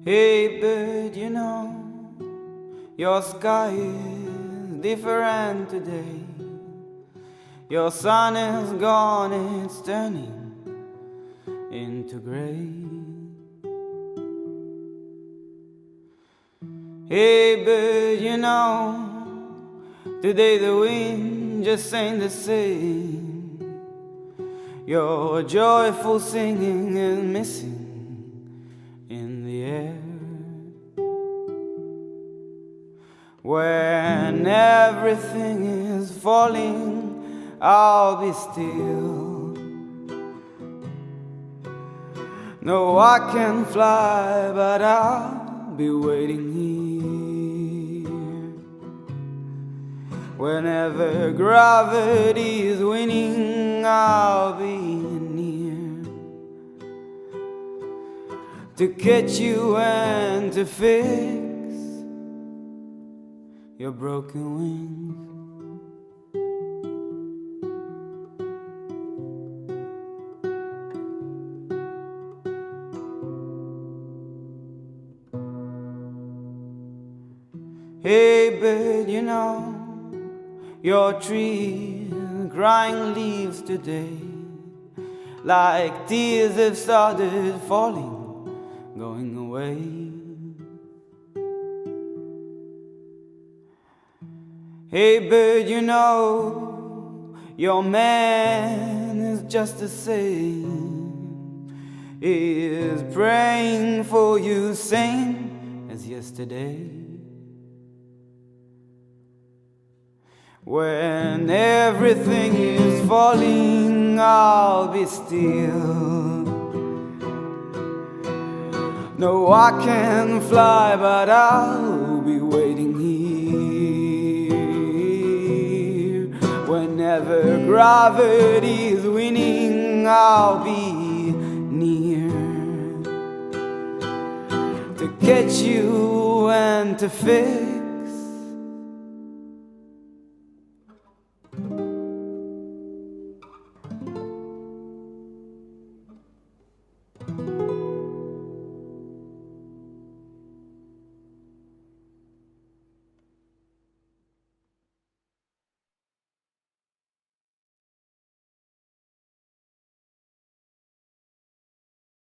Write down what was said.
Hey bird, you know, your sky is different today. Your sun is gone, it's turning into gray. Hey bird, you know, today the wind just ain't the same. Your joyful singing is missing in the air. When everything is falling, I'll be still. No, I can fly, but I'll be waiting here. Whenever gravity is winning, I'll be near to catch you and to fix your broken wings. Hey bird, you know, your tree is crying leaves today, like tears have started falling, going away. Hey bird, you know, your man is just the same. He is praying for you same as yesterday. When everything is falling, I'll be still. No, I can fly, but I'll be waiting here. Whenever gravity is winning, I'll be near to catch you and to fix